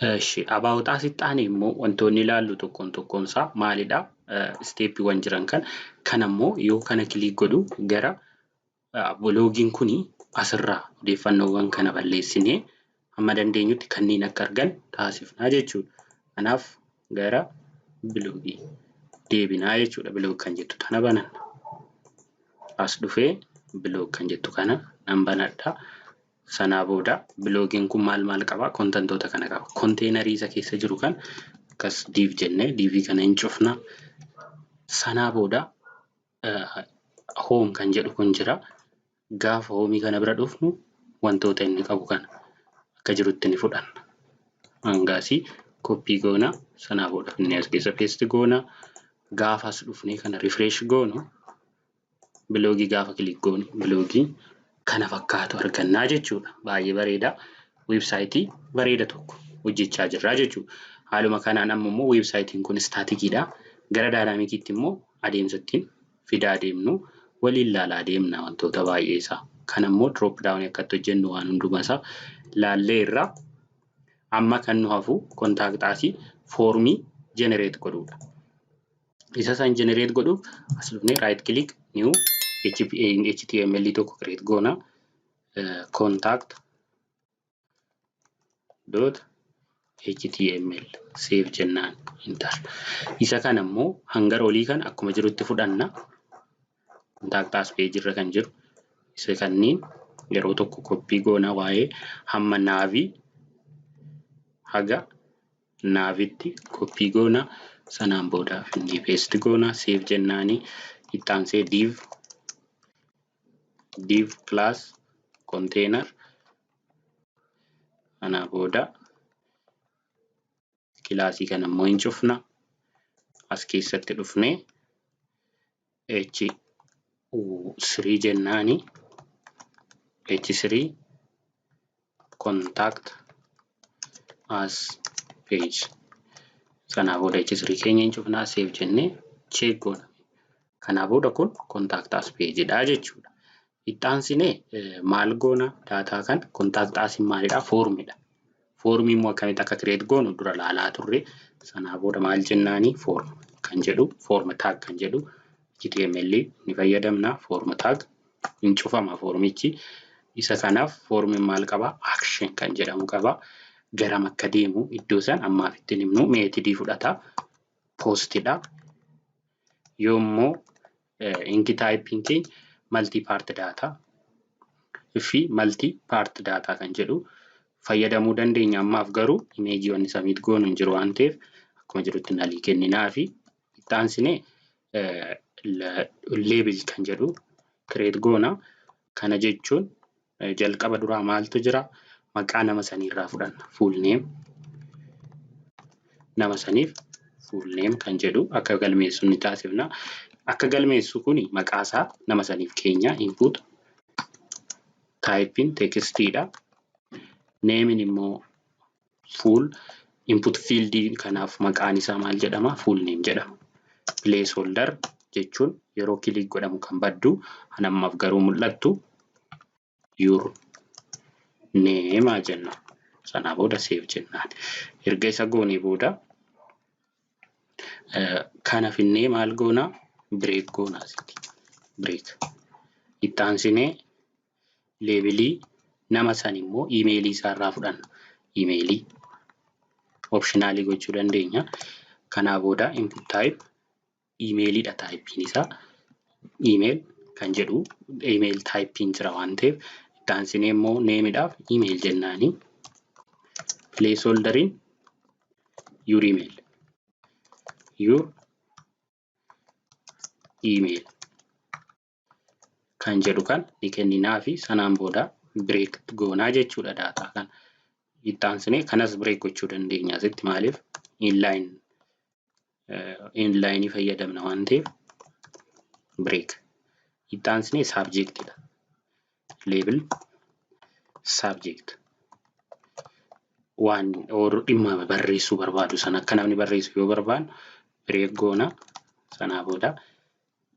About asitti aane immoo wantoonni ilaallu tokkoon isaa maalidha? Steepiiwwan jiran kan ammoo yoo kana kilik godhu gara bloogiin kuni asirraa odeeffannoowwan kana balleessinee hamma dandeenyutti kanneen akka argan taasifnaa jechuudha. Kanaaf gara biloogii deebinaa jechuudha. Biloog kan jettu tana bananna. As dhufee biloog kan jettu kana nan banadha. Sanaa booda biloogiin kun maal qaba? Kontentoota kana qaba. Konteenarii isa keessa jiru kan akkas div jennee div kana hin cufna. Sanaa booda home kan jedhu kun jira. Gaafa home kana bira dhufnu wantoota inni qabu kana akka jirutti ni fudhanna. Hangaasii koppii goona. Sanaa booda inni as keessa paste goona. Gaafa as dhufnee kana refresh goonu biloogii gaafa kilik goonu biloogii kana fakkaatu argannaa jechuudha. Baay'ee bareeda. Websaayitii bareeda tokko hojjechaa jirra jechuudha. Haaluma kanaan ammoo websaayitiin kun staatikiidha. Gara daayinaamikiitti immoo adeemsa ittiin fidaa deemnu waliin ilaalaa deemna wantoota baay'ee isaa. Kan ammoo drop down akkatti hojjennu waan hundumaa isaa laallee irraa amma kan nu hafu kontaaktaasii foormii generate godhuudha. Isa san generate godhuuf as dhufnee right click new HTML tokko create goona. Contact dot HTML save jennaan enter. Isa kan ammoo hangar olii kan akkuma jirutti fudhanna. Contact us page irra kan jiru. Isa kanniin yeroo tokko koppii goona waa'ee hamma naavii haga naavitti koppii goona. Sanaan booda finni paste goona. Save jennaani itti aansee div class container ana booda kilaasii kana ammoo hin cufna. As keessatti dhufnee h3 jennaani h3 contact as page. Sanaa booda h3 keenya hin cufnaa. Save jennee check goona. Kanaa booda kun contact as page dha jechuudha. Itti aansinee maal goona? Daataa kan contact as maalidha? Formidha. Formii immoo akkamitti akka create goonu dura laalaa turre. Sanaa booda maal jennaani? Form kan jedhu form tag kan jedhu HTML ni fayyadamna. Form tag hin cufama formichi. Isa kanaaf formiin maal qaba? Action kan jedhamu qaba. Garam akka deemu iddoo san ammaaf ittiin himnu meetidii fudhata. Postidha. Yoommoo inki typing keenya multi part data fi multi part data kan jedhu fayyadamuu dandeenya. Ammaaf garuu imeejiiwwan submit goonu hin jiru waan ta'eef akkuma jirutti nalii kenninaa fi itti aansinee label kan jedhu create goona. Kana jechuun jalqaba duraa maaltu jira? Maqaa nama saniirraa fudhanna. Full name nama saniif full name kan jedhu akka galmeessu ni taasifna. Akka galmeessu kuni maqaa isaa nama saniif keenya input typing textidha. Name immoo full input field kanaaf maqaan isaa maal jedhama? Full name jedhama. Placeholder jechuun yeroo click godhamu kan baddu hanammaaf garuu mul'attu your name jenna. Sanaa booda save jennaan. Erga isa goonee booda kana finnee maal goona? Break goona asitti. Break. Itti aansinee labelii nama san immoo emailii isaarraa fudhanna. Emailii optionaalii gochuu dandeenya. Kanaa booda input type emailiidha typein isaa. Email kan jedhu email typein jira waan ta'eef itti aansinee immoo nameidhaaf email jennaani. Placeholderiin your email. Your email kan jedhu kan ni kenninaa fi sanaan booda break goonaa jechuudha daataa kan. Itti aansinee kanas break gochuu dandeenya asitti maaliif inline fayyadamna waan ta'eef break. Itti aansinee subjectidha. Label subject waan dhimma barreessuu barbaadu sana akka namni barreessu yoo barbaadu break goona. Sanaa booda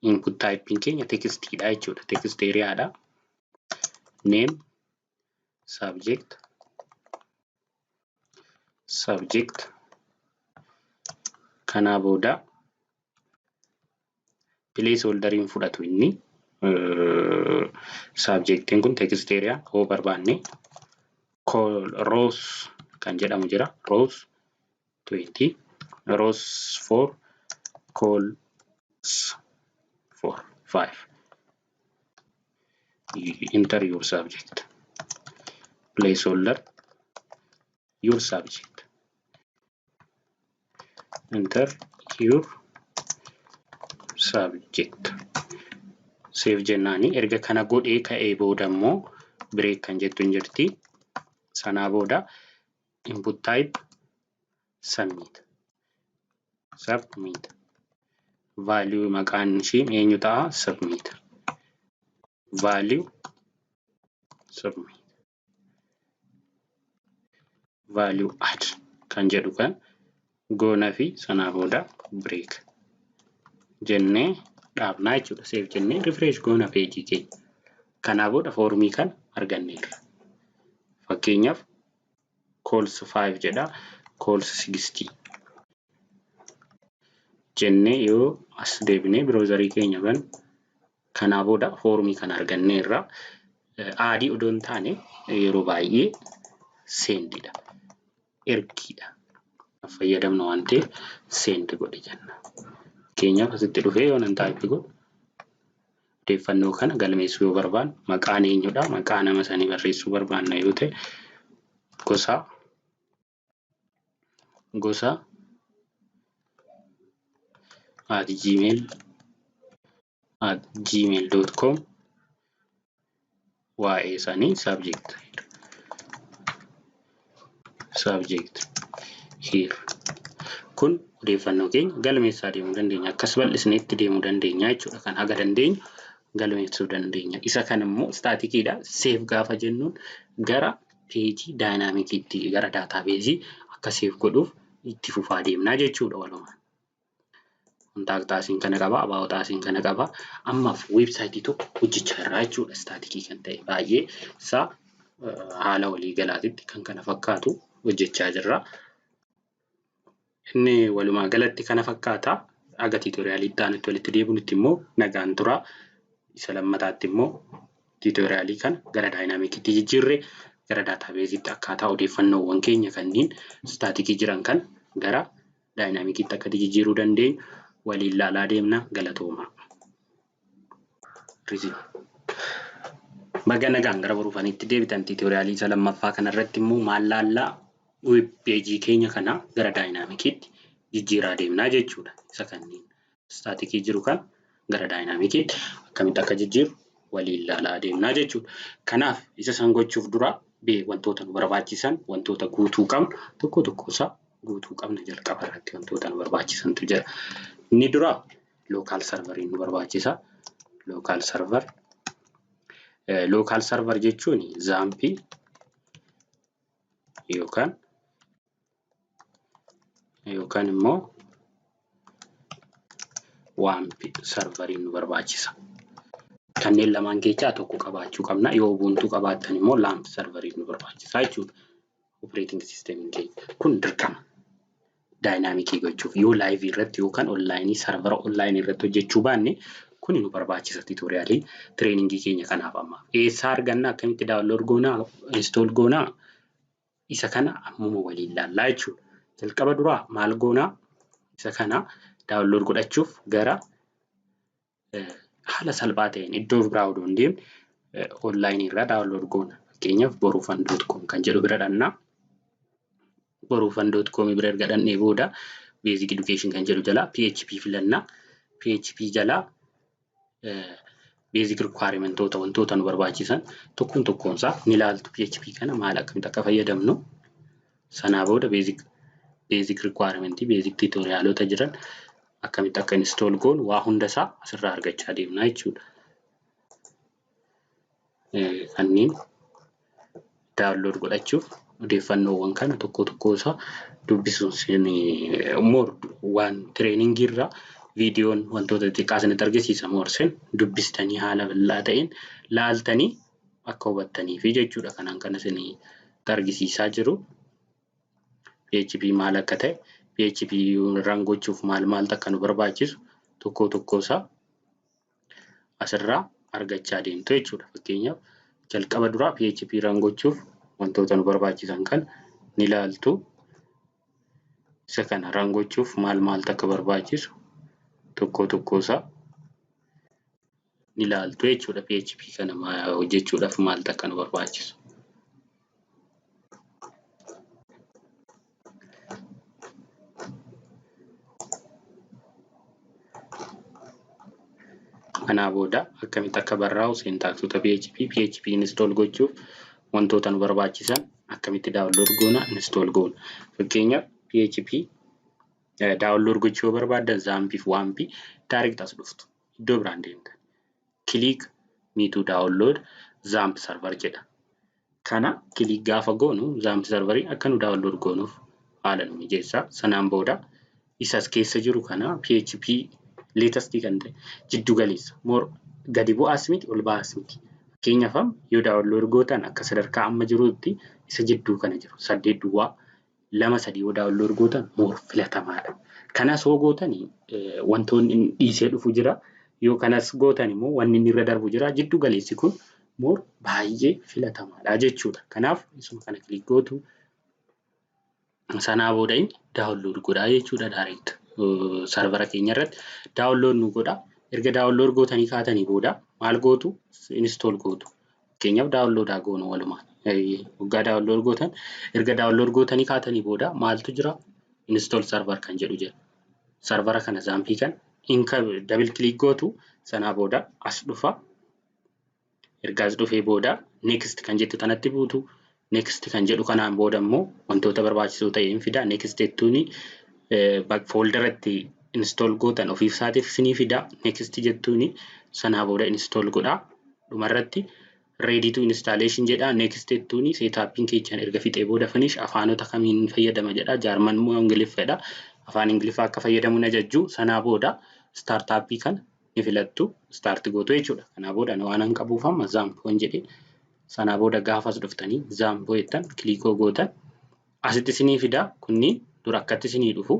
input typing keenya textidha jechuudha. Text areaadha. Name subject subject kana booda placeholderiin fudhatu inni subjectiin kun text area oo barbaanne rows kan jedhamu jira rows 20 rows 4 columns 4 5 enter your subject placeholder your subject enter your subject save jennani erga kana godhee ka'ee booda immoo break kan jettu jirti sana booda input type submit value maqaan ishee eenyu ta'a submit value submit value add kan jedhu kan goona fi sana booda break jennee dhaabnaa jechuudha. Save jennee refresh goona page keenya. Kana booda formii kan arganneerra. Fakkeenyaaf calls 5 jedha calls 60 jennee yoo as deebinee browserii keenya ban kana booda formii kan arganneerra. Aadii odoon taane yeroo baay'ee sendidha. Ergiidha. Fayyadamnu waan ta'eef send godhe jenna. Keenyaaf asitti dhufee yoo nan type godhu odeeffannoo kana galmeessuu yoo barbaanne maqaan eenyudha maqaa nama sanii barreessuu barbaanna yoo ta'e gosa @gmail.com waa'ee sanii subject here kun odeeffannoo keenya galmeessaa deemuu dandeenya akkas bal'isneetti deemuu dandeenya jechuudha kan haga dandeenyu galmeessuu dandeenya isa kan immoo staatikiidha save gaafa jennuun gara page dynamic'itti gara database akka save godhuuf itti fufaa deemnaa jechuudha walumaa kontaaktaasiin kana qaba abaawutaasiin kana qaba ammaaf website tokko hojjechaa irraa jechuudha staatikii kan ta'e baay'ee isaa haala walii galaatitti kan kana fakkaatu hojjechaa jirra. Inni walumaa galatti kana fakkaata aga tutorialii ta'anitti walitti deebinutti immoo nagaan tura isa lammataatti immoo tutorialii kan gara dynamic'itti jijjiirre gara database'itti akkaataa odeeffannoowwan keenya kanneen staatikii jiran kan gara dynamic'itti akka jijjiiruu dandeenyu waliin ilaalaa deemna galatooma. Baga nagaan gara baruufanitti deebitan tutorialii isa lammaffaa kanarratti immoo maal laallaa web page keenya kana gara dynamic'itti jijjiiraa deemnaa jechuudha. Isa kanneen staatikii jiru kan gara dynamic'itti akkamitti akka jijjiiru waliin ilaalaa deemnaa jechuudha. Kanaaf isa san gochuuf dura wantoota nu barbaachisan wantoota guutuu qabnu tokko isaa guutuu qabna jalqaba irratti wantoota nu barbaachisantu jira. Inni dura local server nu barbaachisa. Local server jechuun XAMPP yookaan immoo WAMP server nu barbaachisa. Kanneen lamaan keessaa tokko qabaachuu qabna. Yoo Ubuntu qabaattan immoo LAMP server nu barbaachisa jechuudha. Operating system keenya kun dirqama. Dynamicii gochuuf yoo live irratti yookaan online server online irratti hojjechuu baanne kun nu barbaachisa tutorialii trainingii keenya kanaaf amma. Eessaa arganna akkamitti download goonaa install goonaa isa kana ammuma waliin ilaallaa jechuudha. Jalqaba duraa maal goonaa isa kana download godhachuuf gara haala salphaa ta'een iddoo biraa odoo hin deemne online irraa download goona. Fakkeenyaaf borufan.com kan jedhu bira dhannaa. borufan.com bira erga dhannee booda basic education kan jedhu jala PHP filannaa. PHP jala basic requirement wantoota nu barbaachisan tokkoon isaa ni ilaaltu PHP kana maal akkamitti akka fayyadamnu sanaa booda basic requirement basic tutorialota jiran akkamitti akka install goonu waa hunda isaa asirraa argachaa deemnaa jechuudha. Kanneen download godhachuuf odeeffannoowwan kana tokko isaa dubbisuun more waan training irra viidiyoon wantoota xiqqaa isinitti argisiisa morsen dubbistanii haala bal'aa ta'een laaltanii akka hubattanii fi jechuudha kanaan kana isinii argisiisaa jiru. PHP maal akka ta'e, PHP run gochuuf maal akka nu barbaachisu tokko isaa asirraa argachaa deemtu jechuudha. Fakkeenyaaf jalqaba duraa PHP run gochuuf wantoota nu barbaachisan kan ni ilaaltu. Isa kana run gochuuf maal akka barbaachisu tokko isaa ni ilaaltu jechuudha. PHP kana hojjechuudhaaf maal akka nu barbaachisu. Kanaa booda akkamitti akka barraa'u syntaxota PHP install gochuuf wantoota nu barbaachisan akkamitti download goona install goona. Fakkeenyaaf PHP download gochuu yoo barbaaddan XAMPP fi WAMP direct as dhuftu. Iddoo biraan deemtan. Click me to download XAMPP server jedha. Kana click gaafa goonu XAMPP serverii akka nu download goonuuf haala nu mijeessa. Sanaan booda isas keessa jiru kana PHP latest kan ta'e jiddu galeessa more gadi bu'aas miti ol ba'aas miti. Fakkeenyaaf yoo download gootan akka sadarkaa amma jirutti isa jidduu kana jiru 8 duwwaa 2 3 yoo download gootan more filatamaadha. Kanas hoo gootanii wantoonni dhiisee dhufu jira. Yoo kanas gootan immoo wanni inni irra darbu jira. Jiddu galeessi kun more baay'ee filatamaadha jechuudha. Kanaaf isuma kana click gootu sanaa booda inni download godhaa jechuudha direct. Servera keenya irratti download nu godha. Erga download gootanii kaatanii booda maal gootu install gootu. Fakkeenyaaf download haa goonu walumaan. Waggaa download gootan erga download gootanii kaatanii booda maaltu jira install server kan jedhu jira. Servera kana XAMPP kan inka double click gootu sanaa booda as dhufa. Erga as dhufee booda next kan jettu kanatti buutu. Next kan jedhu kanaan booda immoo wantoota barbaachisoo ta'een fida. Next jettuuni folderatti install gootan ofiif isaatiif isinii fida. Next jettuuni sanaa booda install godhaa. Dhumarratti ready to installation jedha. Next jettuuni setupin keenya erga fixee booda finish afaanota kamiin fayyadama jedha. Jaarman moo Ingiliffadha. Afaan Ingiliffaa akka fayyadamuun ajajju. Sanaa booda startup kan ni filattu start gootu jechuudha. Kanaa booda waan an qabuuf amma XAMPP jedhee sanaa booda gaafas dhuftanii XAMPP jettan kilikoo gootan asitti isinii fida. Kunni dura akkatti isinii dhufu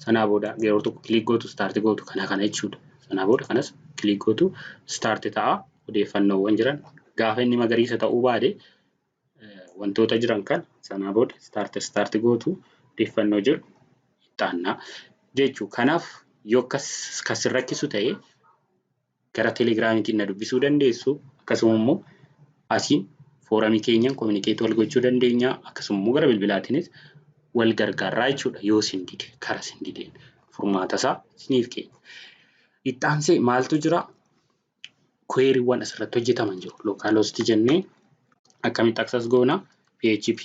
sanaa booda yeroo tokko click gootu start gootu kana jechuudha. Sanaa booda kanas click gootu start ta'a. Odeeffannoowwan jiran gaafa inni magariisa ta'uu baade wantoota jiran kan sanaa booda start gootu odeeffannoo jiru ittaanna jechuudha. Kanaaf yoo akkas rakkisu ta'e gara Telegramiitiin na dubbisuu dandeessu. Akkasuma immoo asiin foorumii keenyaan communicate wal gochuu dandeenya. Akkasuma immoo gara bilbilaatiinis wal gargaarraa jechuudha. Yoo isin dide karaa isin dideen furmaata isaa isiniif kenna. Ittaansee maaltu jira? Querywan asirratti hojjetaman jiru. Localhost jennee akkamitti access goona? PHP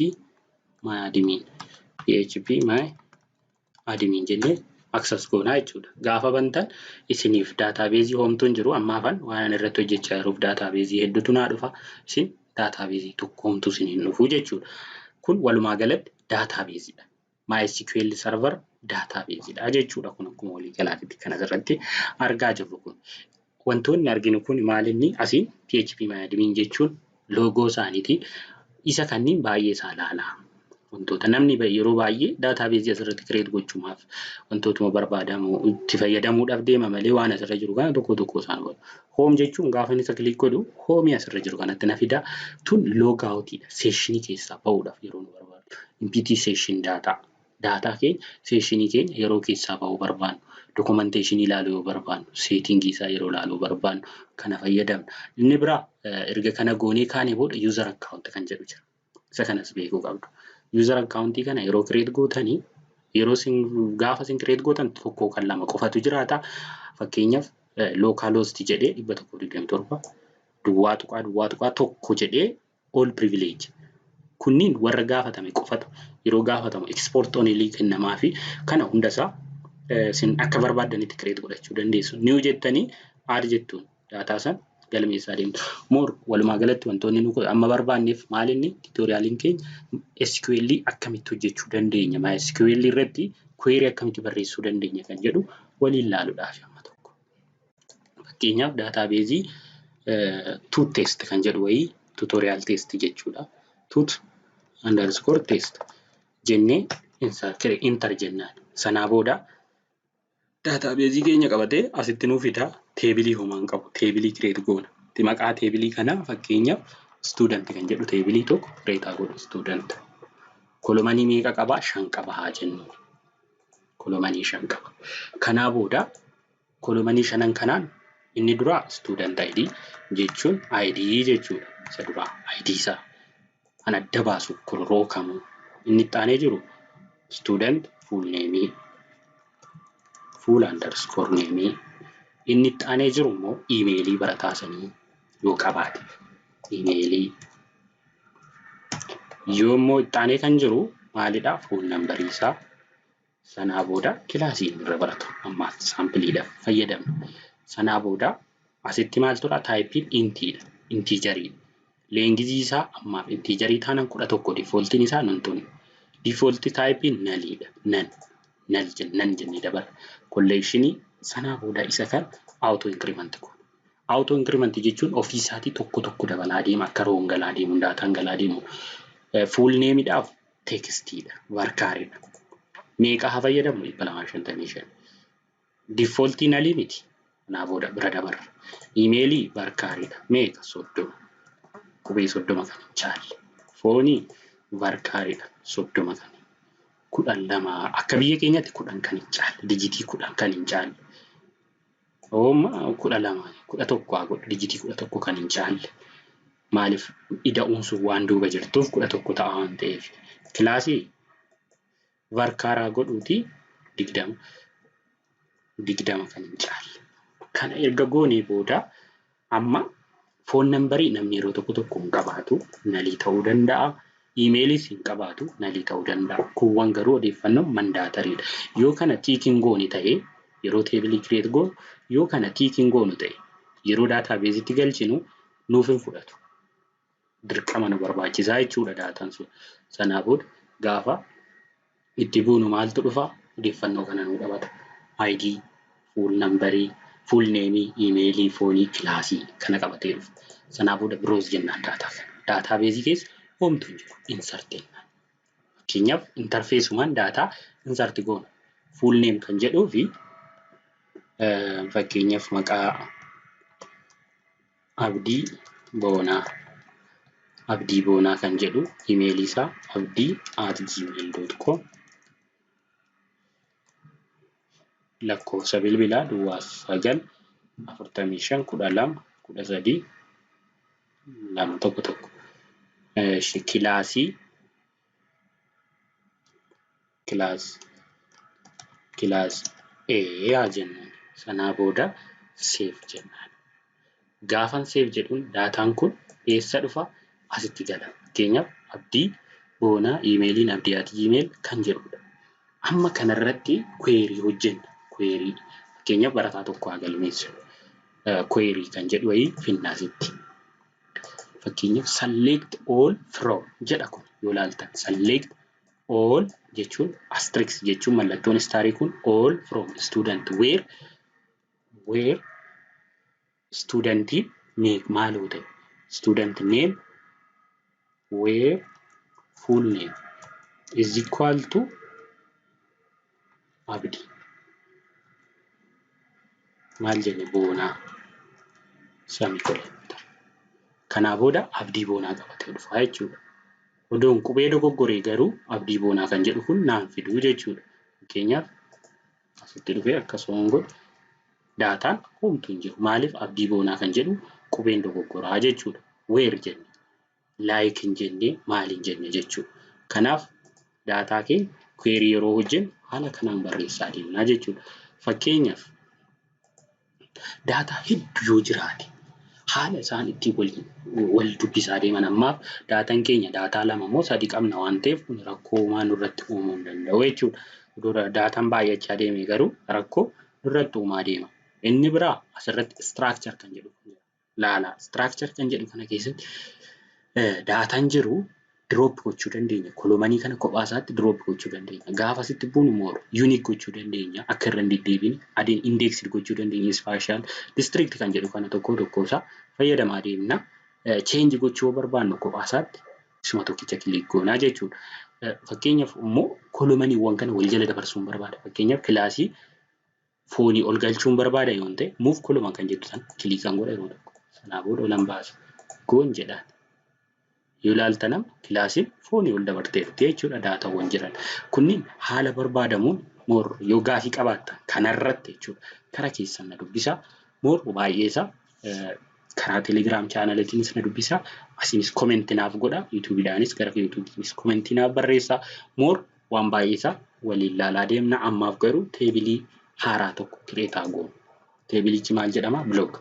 myadmin jennee access goona jechuudha. Gaafa bantan isiniif database homtuun jiru. Ammaafan waan irratti hojjechaa jiruuf database hedduutu naa dhufa. Isin database tokko homtuu isiniin dhufu jechuudha. Kun walumaa galatti database dha. MySQL server database dha jechuudha. Kun akkuma walii galaatti kan asirratti argaa jirru kun. Wantoonni arginu kun maalinni asiin PHP myadmin jechuun loogoo isaaniiti. Isa kanniin baay'ee isaa ilaalaa. Wantoota namni yeroo baay'ee database asirratti create gochuudhaaf wantootuma barbaadamu itti fayyadamuudhaaf deema malee waan asirra jiru kana tokko isaan godhu. Home jechuun gaafa inni click godhu home asirra jiru kanatti na fida. Tun log out dha. Session keessaa bahuudhaaf yeroo nu barbaadu. Empty session data keenya session keenya yeroo keessaa bahuu barbaannu. Documentation ilaaluu yoo barbaannu, setting isaa yeroo ilaaluu barbaannu kana fayyadamna. Inni biraa erga kana goonee kaanee booda user account kan jedhu jira. Isa kanas beekuu qabdu. User account kana yeroo create gootanii yeroo gaafa isin create gootan tokko kan lama qofatu jiraata. Fakkeenyaaf localhost jedhee 127 duwwaa tuqaa tokko jedhee all privilege. Kunniin warra gaafatame qofatu yeroo gaafatamu export only kennamaa fi kana hundasaa isin akka barbaadanitti create godhachuu dandeessu. New jettanii add jettuun data san galmeessaa deemtu. More walumaa galatti wantoonni nu amma barbaanneef maalinni tutorialiin keenya SQL akkamitti hojjechuu dandeenya, MySQL irratti query akkamitti barreessuu dandeenya kan jedhu waliin ilaaluudhaaf amma tokko. Fakkeenyaaf database tut test kan jedhu wayii tutorial test jechuudha. Tut_test jennee enter jennaan. Sanaa booda daatabeezii keenya qabatee asitti nuuf fida. Teebilii homaan qabu. Teebilii create goona. Maqaa teebilii kanaa fakkeenyaaf student kan jedhu teebilii tokko create godhu student. Kolomanii meeqa qaba? 5 qaba haa jennu. Kolomanii 5 qaba. Kanaa booda kolomanii 5 kanaan inni dura student ID jechuun ID jechuudha. Isa dura ID isaa kan adda baasu kun roo kamuu. Inni itti aanee jiru student full name full underscore name. Inni itti aanee jiru immoo emailii barataa sanii yoo qabaate emailii. Yoo immoo itti aanee kan jiru maalidhaa? Full number isaa. Sanaa booda kilaasii irra baratu. Amma saampiiliidhaaf fayyadamna. Sanaa booda asitti maal tura? Taayipiin intiidha. Intiijarii. Leengizii isaa ammaaf intiijarii taanaan 11 defaultiin isaa nuntuni. Default taayipiin naliidha. Nan jennee dabarra. Collectionii sanaa booda isa kan auto increment kun. Auto increment jechuun ofii isaatii tokko dabalaa deema akka roon galaa deemu daataan galaa deemu. Full nameidhaaf textiidha. Varkaariidha. Meeqa haa fayyadamnu? 255. Defaultii nalii miti. Sanaa booda bira dabarra. Emailii varkaariidha. Meeqa? 30. Qubee 30 kan hin caalle. Foonii varkaariidha. 30 kan 12 akka biyya keenyatti 10 kan hin caalle. Dijitii 10 kan hin caalle. Ooma 12 11 haa godhu. Dijitii 11 kan hin caalle. Maaliif ida'uun sun waan duuba jirtuuf 11 ta'a waan ta'eef. Kilaasii varkaaraa godhuuti 20 kan hin caalle. Kana erga goonee booda amma foon nambarii namni yeroo tokko hin qabaatu nalii ta'uu danda'a. Emailiis hin qabaatu nalii ta'uu danda'a. Kuuwwan garuu odeeffannoo mandaatariidha. Yoo kana tiikiin goone ta'ee yeroo teebilii create goonu yoo kana tiikiin goonu ta'e yeroo daataabeezitti galchinu nuuf hin fudhatu. Dirqama nu barbaachisaa jechuudha daataan sun. Sanaa booda gaafa itti buunu maaltu dhufa? Odeeffannoo kana nu qabata. ID, full nambarii, full name, emailii, foonii, kilaasii kana qabatee dhufa. Sanaa booda browse jennaan daataa kana. Daataabeezii keessa homtuu hin jiru. Insert jennaan. Fakkeenyaaf interfeesumaan daataa insert goona. Full name kan jedhuu fi fakkeenyaaf maqaa Abdii Boonaa kan jedhu emailii isaa abdii@gmail.com. Lakkoofsa bilbilaa duwwaa 9 45 12 13 211. Kilaas haa jennaan. Sanaa booda save jennaan. Gaafan save jedhuun daataan kun eessa dhufa? Asitti gala. Fakkeenyaaf Abdii Boonaa emailiin abdii@gmail kan jedhudha. Amma kanarratti query hojjenna. Query fakkeenyaaf barataa tokko haa galmeessu. Query kan jedhu wayii finnaasitti. Fakkeenyaaf select all from jedha kun yoo ilaaltan select all jechuun asterisk jechuun mallattoon istaarii kun all from student where studentii maaloo ta'e student name where full name is equal to Abdii. Maal jenne Boonaa semicolon. Kanaa booda Abdii Boonaa qabatee dhufa jechuudha. Odoon qubee dogoggoree garuu Abdii Boonaa kan jedhu kun naan fiduu jechuudha. Fakkeenyaaf asitti dhufee akkasuma godhu daataan homtuu hin jiru. Maaliif Abdii Boonaa kan jedhu qubeen dogoggoraa jechuudha. Where jenne like hin jenne maal hin jenne jechuudha. Kanaaf daataa keenya query yeroo hojjennu haala kanaan barreessaa deemnaa jechuudha. Fakkeenyaaf daataa hedduu yoo jiraate haala isaan ittiin wal dubbisaa deeman ammaaf daataan keenya daataa 2 moo 3 qabna waan ta'eef kun rakkoo waan nurratti uumuu hin danda'u jechuudha. Daataan baay'achaa deeme garuu rakkoo nurratti uumaa deema. Inni biraa asirratti structure kan jedhu laala. Structure kan jedhu kana keessatti daataan jiru drop gochuu dandeenya. Kolomanii kana kophaa isaatti drop gochuu dandeenya. Gaafa asitti buunu immoo unique gochuu dandeenya. Akka irra hin deddeebiin adeen indexed gochuu dandeenya. Spatial district kan jedhu kana tokko isaa fayyadamaa deemna. Change gochuu barbaannu kophaa isaatti isuma tokkicha click goonaa jechuudha. Fakkeenyaaf immoo kolomaniiwwan kana wal jala dabarsuun barbaada. Fakkeenyaaf kilaasii foonii ol galchuun barbaada yoo ta'e move koloman kan jettu san kiliikaan godha yeroo tokko. Sanaa booda olan baasa. Goon jedhaan. Yoo ilaaltan kilaasiin foonii ol dabarteetti jechuudha daataawwan jiran. Kunniin haala barbaadamuun yoo gaafii qabaattan kanarratti jechuudha. Karaa keessan na dubbisaa. Baay'eesaa karaa telegiraam chaanaliitiinis na dubbisaa. Asiinis komentii naaf godha. Yuutuubiidhaanis gara yuutuubiinis komentii naaf barreessaa. Waan baay'eesaa waliin ilaalaa deemna. Ammaaf garuu teebilii haaraa tokko kireetaa goonu. Teebilichi maal jedhama? Biloog.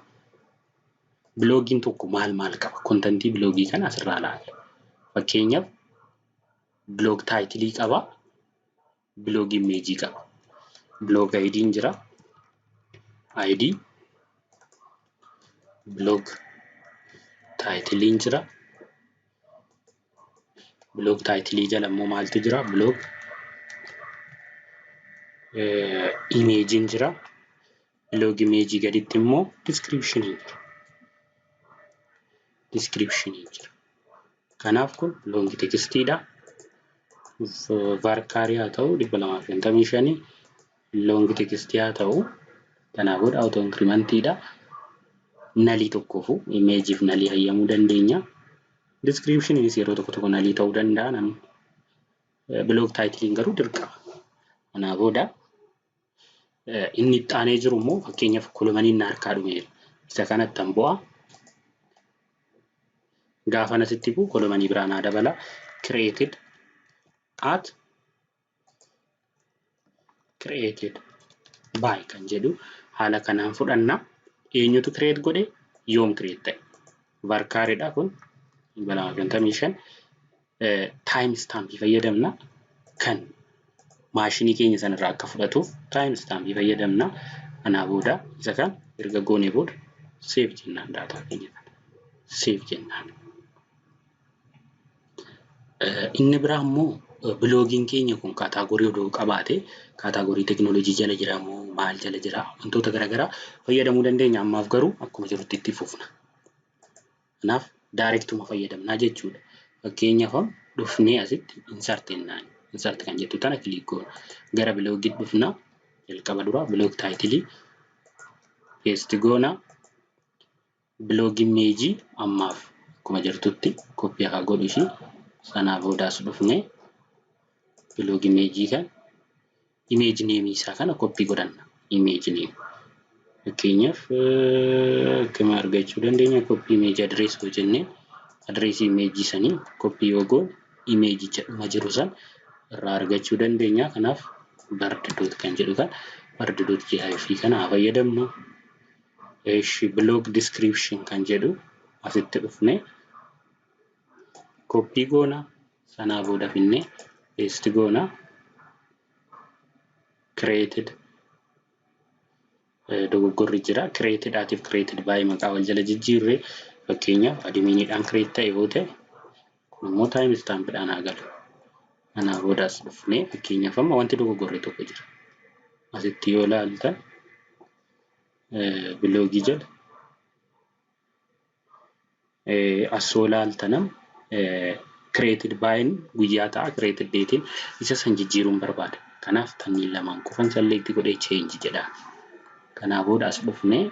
Biloogiin tokko maal qaba? Kontentii biloogii kana asirraa ilaalla. Fakkeenyaaf biloog taayitilii qaba. Biloog imeejii qaba. Biloog ID'n jira. ID. Biloog taayitiliin jira. Biloog taayitilii jala immoo maaltu jira? Biloog imeejiin jira. Biloog imeejii gaditti immoo diskiripshiniin jira. Kanaaf kun loongi tekstiidha. Varkaarii haa ta'u 255 loongi tekstii haa ta'u kanaa booda auto incrementiidha. Nalii tokkoofu imeejiif nalii hayyamuu dandeenya. Diskiripshiniinis yeroo tokko nalii ta'uu danda'a. Biloog taayitiliin garuu dirqama. Kanaa booda inni itti aanee jiru immoo fakkeenyaaf kolomaniin harkaa dhumeera. Isa kanattan bu'a. Gaafa nasitti bu'u kolomanii biraan haa dabala. Created by kan jedhu haala kanaan fudhanna. Eenyutu create godhe? Yoom create ta'e? Varkaaridha kun 255 timestamp fayyadamna kan maashinii keenya sanarraa akka fudhatuuf timestamp fayyadamna. Kanaa booda isa kan erga goonee booda save jennaan daataa keenya kana. Save jennaan. Inni biraa immoo biloogiin keenya kun kaataagorii odoo qabaate kaataagorii teekinooloojii jala jira moo maal jala jira wantoota garaagaraa fayyadamuu dandeenya. Ammaaf garuu akkuma jirutti itti fufna. Kanaaf daayirektuma fayyadamnaa jechuudha. Fakkeenyaaf dhufnee asitti insert jennaan. Insert kan jettu tana kilik goona. Gara biloogii dhufna. Jalqaba dura biloog taayitilii paste goona. Biloog imeejii ammaaf akkuma jirtutti koppii haa godhu ishii. Sanaa boodaas dhufnee biloog imeejii kan imeejii neemii isaa kana koppii godhanna. Imeejii neemii. Fakkeenyaaf akkuma argachuu dandeenya koppii imeejii adrees yoo jennee adreesii imeejii sanii koppii yoo goone imeejicha dhuma jiru san irraa argachuu dandeenya. Kanaaf bardidoot kan jedhu kan bardidoot GIF kana haa fayyadamnu. Biloog description kan jedhu asitti dhufnee koppii goona. Sanaa booda finnee paste goona. Created dogoggorri jira. Created atiif created by maqaa wal jala jijjiirree fakkeenyaaf adminiidhaan create ta'e yoo ta'e kun immoo timestampidhaan haa galu. Kanaa boodaas dhufnee fakkeenyaaf amma wanti dogoggorri tokko jira. Asitti yoo ilaaltan biloogii jala asoo ilaaltanam created by guyyaa ta'a created datein isa san jijjiiruun barbaada. Kanaaf tanniin lamaan qofan select godhee change jedha. Kanaa booda as dhufnee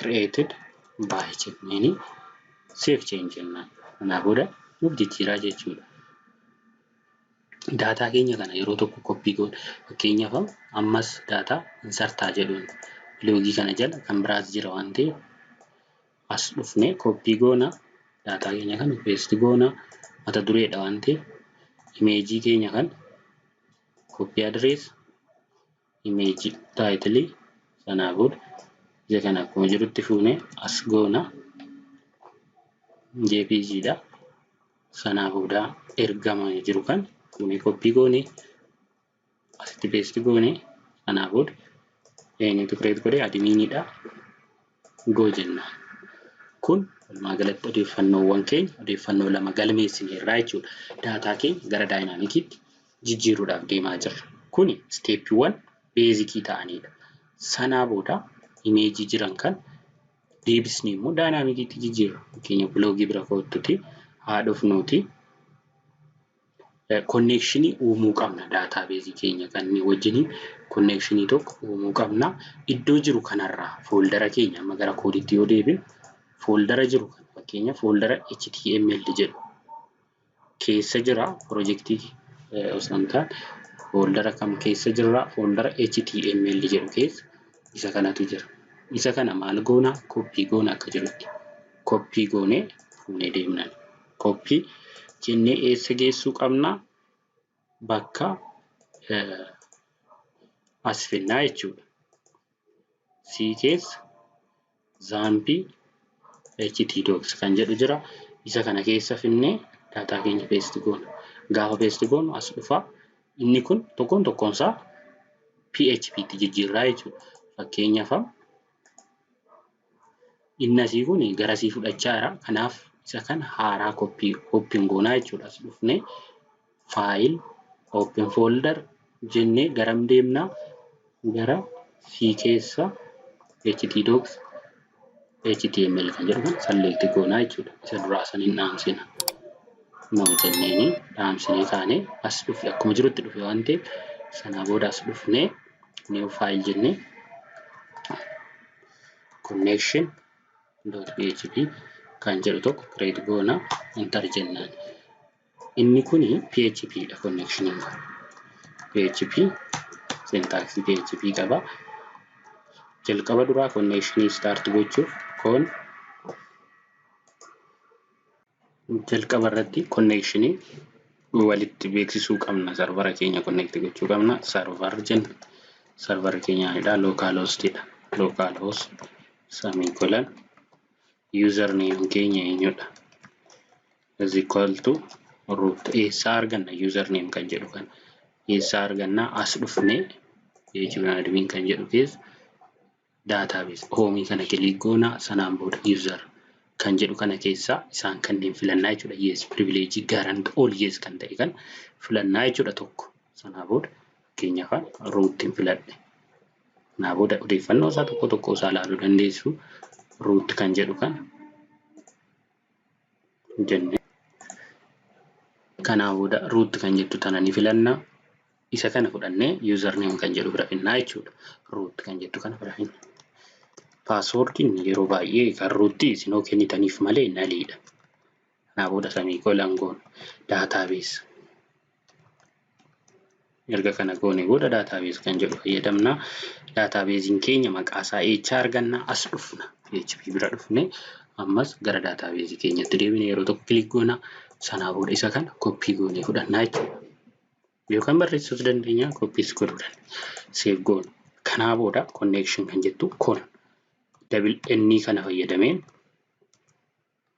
created by jennee save change jennaan. Kanaa booda nuuf jijjiiraa jechuudha. Daataa keenya kana yeroo tokko koppii goona. Fakkeenyaaf ammas daataa insertaa jedhuun biloogii kana jala kan biraas jira waan ta'eef as dhufnee koppii goona. Daataa keenya kana paste goona. Mata dureedha waan ta'eef imeejii keenya kan koppii adrees imeejii taayitilii sanaa booda isa kana akkuma jirutti fuunee as goona. JPGdha. Sanaa booda ergama jiru kan fuunee koppii goone asitti paste goone. Sanaa booda eenyutu create godhe adminiidha. Go jenna. Kun walumaa galatti odeeffannoowwan keenya odeeffannoo lama galmeessineerra jechuudha. Daataa keenya gara daayinaamikiitti jijjiiruudhaaf deemaa jirra. Kuni steeppiiwwan beezikii ta'anidha. Sanaa booda imeejii jiran kan deebisnee immoo daayinaamikiitti jijjiirra. Fakkeenya biloogii bira kootutti haa dhufnuuti. Connection uumuu qabna daatabeezii keenya kan wajjin connection tokko uumuu qabna. Iddoo jiru kanarraa fooldara keenya amma gara koodiitti yoo deebinu fooldara jiru kan fakkeenya fooldara HTML jedhu keessa jira piroojeektii osoo hin taane fooldara kam keessa jira fooldara HTML jedhu keessa isa kanatu jira. Isa kana maal goona koppii goona akka jirutti koppii goonee fuunee deemna. Koppii jennee eessa geessuu qabna bakka as finnaa jechuudha. C keessa Zampii htdocs kan jedhu jira. Isa kana keessa finnee daataa keenya paste goona. Gaafa paste goonu as dhufa. Inni kun tokkoon tokkoonsaa PHP tti jijjiirraa jechuudha. Fakkeenyaaf inni asii kun garasii fudhachaa jira. Kanaaf isa kana haaraa koppiin goonaa jechuudha. As dhufnee file open folder jennee garam deemna gara C keessa htdocs HTML kan jedhu kan select goonaa jechuudha. Isa duraa saniin dhaamsina. Nama jenneeni dhaamsinee kaanee as dhufe akkuma jirutti dhufe waan ta'eef sanaa booda as dhufnee new file jennee connection.php kan jedhu tokko create goona enter jennaan. Inni kuni PHP dha connection PHP syntax PHP qaba. Jalqaba duraa connection start gochuuf jalqaba irratti connection walitti beeksisuu qabna. Servera keenya connect gochuu qabna. Server jenna. Server keenyaadha localhost dha. Localhost semicolon username keenya eenyudha is equal to root eessaa arganna username kan jedhu kan eessaa arganna as dhufnee admin kan jedhu keessa database home kana click goona sanaan booda user kan jedhu kana keessa isaan kanneen filannaa jechuudha. Yes privilege guarant all yes kan ta'e kan filannaa jechuudha tokko. Sanaa booda keenya kan root filadhe. Sanaa booda odeeffannoo isaa tokko tokko isaa ilaaluu dandeessu. Root kan jedhu kan jenne kanaa booda root kan jettu tana ni filanna. Isa kana fudhannee username kan jedhu bira finnaa jechuudha. Root kan jettu kana bira finna. Passwordin yeroo baay'ee kan root isinoo kennitaniif malee naliidha. Kanaa booda semicolon goona database. Erga kana goone booda database kan jedhu fayyadamna. Databasein keenya maqaa isaa eessa arganna as dhufna. PHP bira dhufne ammas gara database keenyatti deebine yeroo tokko click goona. Sanaa booda isa kana copy goonee fudhannaa jechuudha. Yookaan barreessuus dandeenya copies godhuu dandeenya. Save goona. Kanaa booda connection kan jettu kun double n kana fayyadameen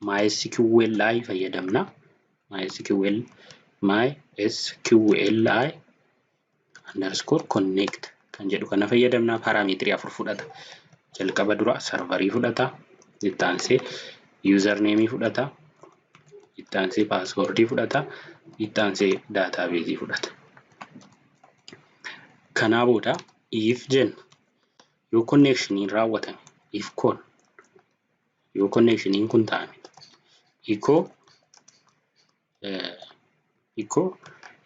MySQLi fayyadamna. MySQLi underscore connect kan jedhu kana fayyadamna. Parameetrii 4 fudhata. Jalqaba dura serverii fudhata. Itti aansee username fudhata. Itti aansee passwordii fudhata. Itti aansee database fudhata. Kanaa booda if jenna yoo connection raawwatame if con yoo connection kun taame echo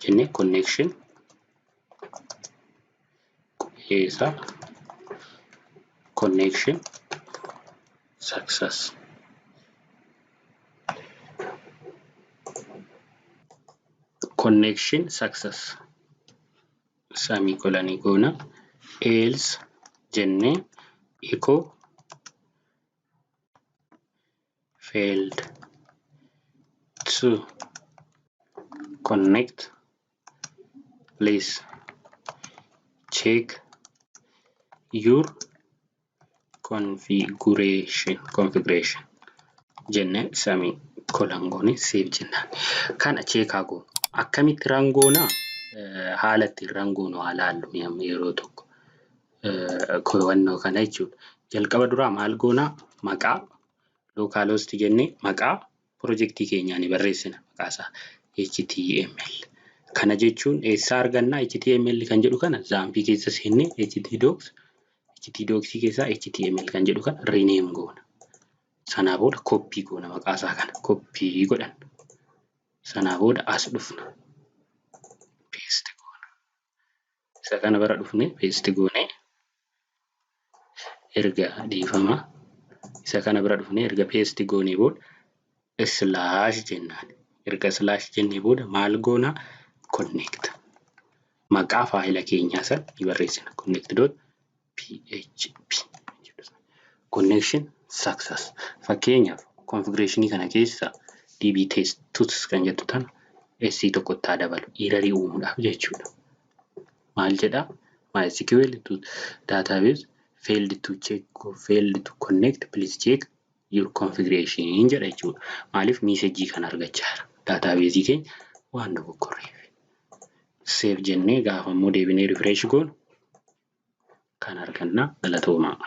jenne connection isa connection success semicolon goona else jenne echo failed to connect please check your configuration jenne semicolon goone save jenna. Kana check goona. Akkamitti rangoona haalatti rangoona ilaallu yeroo tokko koowwannoo kana jechuudha. Jalqaba duraa maal goona maqaa localhost jennee maqaa piroojeektii keenyaa ni barreessina. Maqaa isaa HTML. Kana jechuun eessaa arganna HTML kan jedhu kana Zampii keessa seennee htdocs keessa HTML kan jedhu kana rename goona. Sanaa booda koppii goona maqaa isaa kana koppii godhan. Sanaa booda as dhufna. Paste goona. Isa kana bira dhufne paste goone erga dhiifama. Isa kana bira dhufne erga paste goone booda slash jennaan. Erga slash jennee booda maal goona? Connect. Maqaa faayila keenyaa san ni barreessina. connect.php. Connection success. Fakkeenyaaf configuration kana keessa db test2 kan jettu tana SC tokko taa dabalu error uumuudhaaf jechuudha. Maal jedha? MySQL to database failed to check or failed to connect, please check your configuration jedha jechuudha. Maaliif message kan argachaa jira. Database keenya waan dogoggoreef. Save jennee gaafa immoo deebinee refresh goonu kan arganna. Galatoomaa.